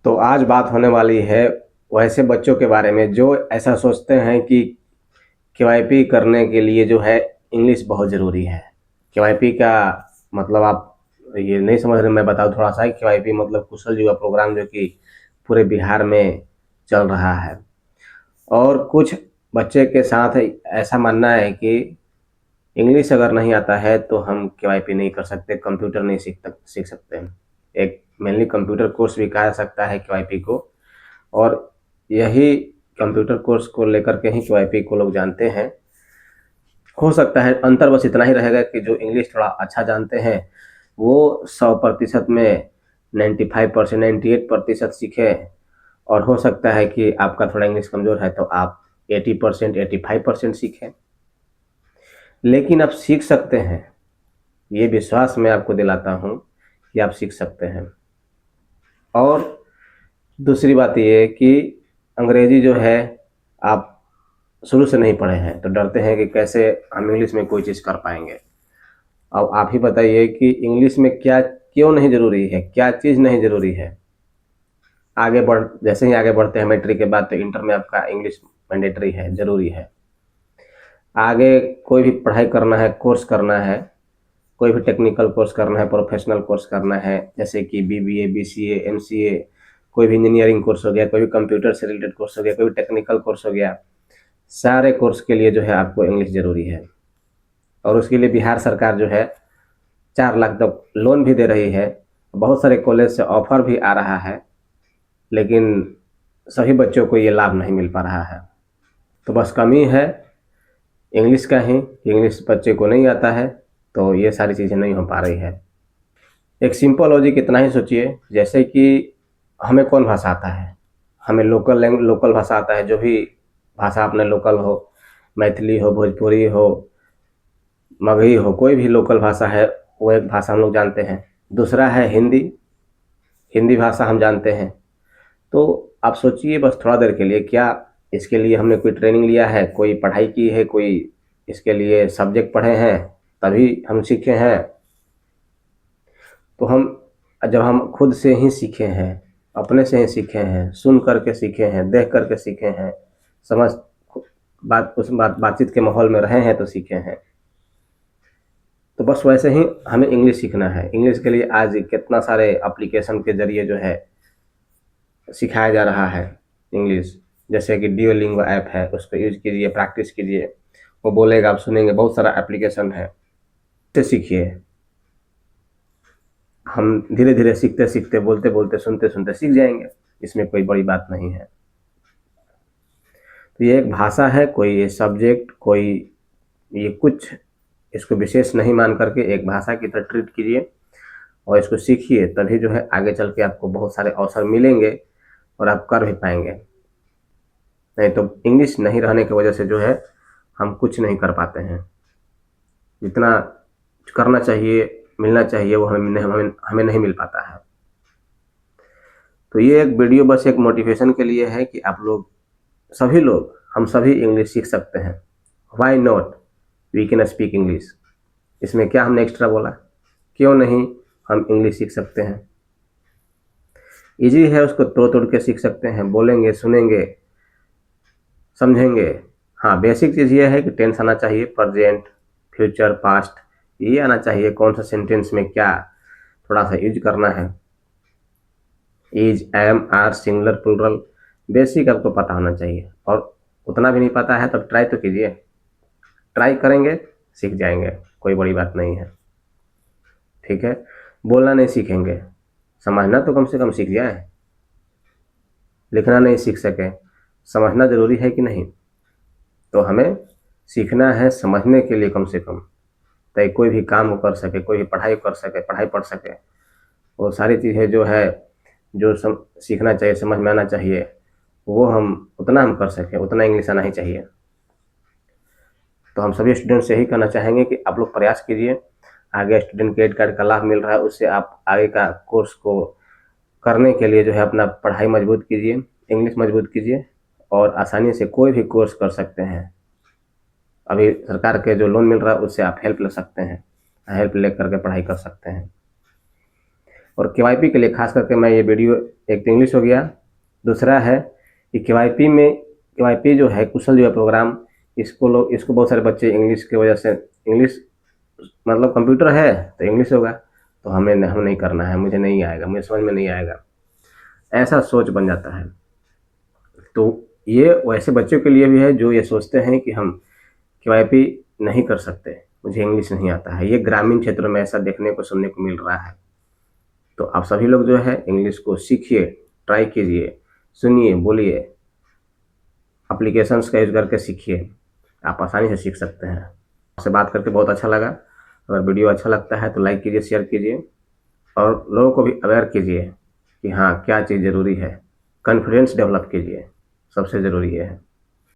तो आज बात होने वाली है वैसे बच्चों के बारे में जो ऐसा सोचते हैं कि केवाईपी करने के लिए जो है इंग्लिश बहुत ज़रूरी है। केवाईपी का मतलब आप ये नहीं समझ रहे, मैं बताऊँ थोड़ा सा। केवाईपी मतलब कुशल युवा प्रोग्राम, जो कि पूरे बिहार में चल रहा है। और कुछ बच्चे के साथ ऐसा मानना है कि इंग्लिश अगर नहीं आता है तो हम केवाईपी नहीं कर सकते, कंप्यूटर नहीं सीख सकते हैं। एक मेनली कंप्यूटर कोर्स भी कहा जा सकता है केवाईपी को। और यही कंप्यूटर कोर्स को लेकर के ही केवाईपी को लोग जानते हैं। हो सकता है अंतर बस इतना ही रहेगा कि जो इंग्लिश थोड़ा अच्छा जानते हैं वो 100% में 95%, 98% सीखें। और हो सकता है कि आपका थोड़ा इंग्लिश कमज़ोर है तो आप 80%, 85% सीखें। लेकिन आप सीख सकते हैं, ये विश्वास मैं आपको दिलाता हूँ कि आप सीख सकते हैं। और दूसरी बात ये है कि अंग्रेजी जो है आप शुरू से नहीं पढ़े हैं तो डरते हैं कि कैसे हम इंग्लिश में कोई चीज़ कर पाएंगे। अब आप ही बताइए कि इंग्लिश में क्या क्यों नहीं ज़रूरी है, क्या चीज़ नहीं ज़रूरी है। जैसे ही आगे बढ़ते हैं मैट्रिक के बाद तो इंटर में आपका इंग्लिश मैंडेटरी है, ज़रूरी है। आगे कोई भी पढ़ाई करना है, कोर्स करना है, कोई भी टेक्निकल कोर्स करना है, प्रोफेशनल कोर्स करना है, जैसे कि बीबीए, बीसीए, एमसीए, कोई भी इंजीनियरिंग कोर्स हो गया, कोई भी कंप्यूटर से रिलेटेड कोर्स हो गया, कोई भी टेक्निकल कोर्स हो गया, सारे कोर्स के लिए जो है आपको इंग्लिश ज़रूरी है। और उसके लिए बिहार सरकार जो है 4 लाख तक लोन भी दे रही है। बहुत सारे कॉलेज से ऑफर भी आ रहा है, लेकिन सभी बच्चों को ये लाभ नहीं मिल पा रहा है। तो बस कमी है इंग्लिश का ही, इंग्लिश बच्चे को नहीं आता है तो ये सारी चीज़ें नहीं हो पा रही है। एक सिंपल लॉजिक इतना ही सोचिए, जैसे कि हमें कौन भाषा आता है? हमें लोकल भाषा आता है, जो भी भाषा अपने लोकल हो, मैथिली हो, भोजपुरी हो, मगही हो, कोई भी लोकल भाषा है वो एक भाषा हम लोग जानते हैं। दूसरा है हिंदी, हिंदी भाषा हम जानते हैं। तो आप सोचिए बस थोड़ा देर के लिए, क्या इसके लिए हमने कोई ट्रेनिंग लिया है, कोई पढ़ाई की है, कोई इसके लिए सब्जेक्ट पढ़े हैं तभी हम सीखे हैं? तो हम जब हम खुद से ही सीखे हैं, अपने से ही सीखे हैं, सुन करके सीखे हैं, देख करके सीखे हैं, समझ बातचीत के माहौल में रहे हैं तो सीखे हैं। तो बस वैसे ही हमें इंग्लिश सीखना है। इंग्लिश के लिए आज कितना सारे एप्लीकेशन के ज़रिए जो है सिखाया जा रहा है इंग्लिश। जैसे कि डुओलिंगो ऐप है, उसको यूज़ कीजिए, प्रैक्टिस कीजिए, वो बोलेगा, आप सुनेंगे, बहुत सारा एप्लीकेशन है, इससे सीखिए। हम धीरे-धीरे सीखते-सीखते, बोलते-बोलते, सुनते-सुनते सीख जाएँगे, इसमें कोई बड़ी बात नहीं है। तो ये एक भाषा है, कोई ये सब्जेक्ट, कोई ये कुछ इसको विशेष नहीं मान करके एक भाषा की तरह ट्रीट कीजिए और इसको सीखिए, तभी जो है आगे चल के आपको बहुत सारे अवसर मिलेंगे और आप कर भी पाएँगे। नहीं तो इंग्लिश नहीं रहने की वजह से जो है हम कुछ नहीं कर पाते हैं। जितना करना चाहिए, मिलना चाहिए, वो हमें नहीं मिल पाता है। तो ये एक वीडियो बस एक मोटिवेशन के लिए है कि आप लोग, सभी लोग, हम सभी इंग्लिश सीख सकते हैं। Why not, we can speak English. इसमें क्या हमने एक्स्ट्रा बोला? क्यों नहीं हम इंग्लिश सीख सकते हैं? ईजी है, उसको तोड़-तोड़ के सीख सकते हैं, बोलेंगे, सुनेंगे, समझेंगे। हाँ, बेसिक चीज़ ये है कि टेंस आना चाहिए, प्रेजेंट, फ्यूचर, पास्ट, ये आना चाहिए, कौन सा सेंटेंस में क्या थोड़ा सा यूज करना है। Is, am, are, singular, plural, basic आपको पता होना चाहिए। और उतना भी नहीं पता है तो ट्राई तो कीजिए, ट्राई करेंगे सीख जाएंगे, कोई बड़ी बात नहीं है। ठीक है, बोलना नहीं सीखेंगे, समझना तो कम से कम सीख जाए। लिखना नहीं सीख सके, समझना ज़रूरी है कि नहीं? तो हमें सीखना है समझने के लिए कम से कम, ताकि कोई भी काम वो कर सके, कोई भी पढ़ाई कर सके, पढ़ाई पढ़ सके। वो सारी चीज़ें जो है, जो सीखना चाहिए, समझ में आना चाहिए, वो हम कर सकें, उतना इंग्लिश आना ही चाहिए। तो हम सभी स्टूडेंट से यही कहना चाहेंगे कि आप लोग प्रयास कीजिए। आगे स्टूडेंट क्रेडिट कार्ड का लाभ मिल रहा है, उससे आप आगे का कोर्स को करने के लिए जो है अपना पढ़ाई मजबूत कीजिए, इंग्लिश मजबूत कीजिए और आसानी से कोई भी कोर्स कर सकते हैं। अभी सरकार के जो लोन मिल रहा है उससे आप हेल्प ले सकते हैं, हेल्प ले करके पढ़ाई कर सकते हैं। और केवाईपी के लिए खास करके मैं ये वीडियो, एक तो इंग्लिश हो गया, दूसरा है कि केवाईपी में, केवाईपी जो है कुशल जो है प्रोग्राम, इसको बहुत सारे बच्चे इंग्लिश की वजह से, इंग्लिश मतलब कंप्यूटर है तो इंग्लिश होगा, तो हम नहीं करना है, मुझे नहीं आएगा, मुझे समझ में नहीं आएगा, ऐसा सोच बन जाता है। तो ये वैसे बच्चों के लिए भी है जो ये सोचते हैं कि हम केवाईपी नहीं कर सकते, मुझे इंग्लिश नहीं आता है। ये ग्रामीण क्षेत्रों में ऐसा देखने को सुनने को मिल रहा है। तो आप सभी लोग जो है इंग्लिश को सीखिए, ट्राई कीजिए, सुनिए, बोलिए, एप्लीकेशंस का यूज करके सीखिए, आप आसानी से सीख सकते हैं। आपसे बात करके बहुत अच्छा लगा। अगर वीडियो अच्छा लगता है तो लाइक कीजिए, शेयर कीजिए और लोगों को भी अवेयर कीजिए कि हाँ क्या चीज़ ज़रूरी है। कॉन्फिडेंस डेवलप कीजिए, सबसे ज़रूरी ये है।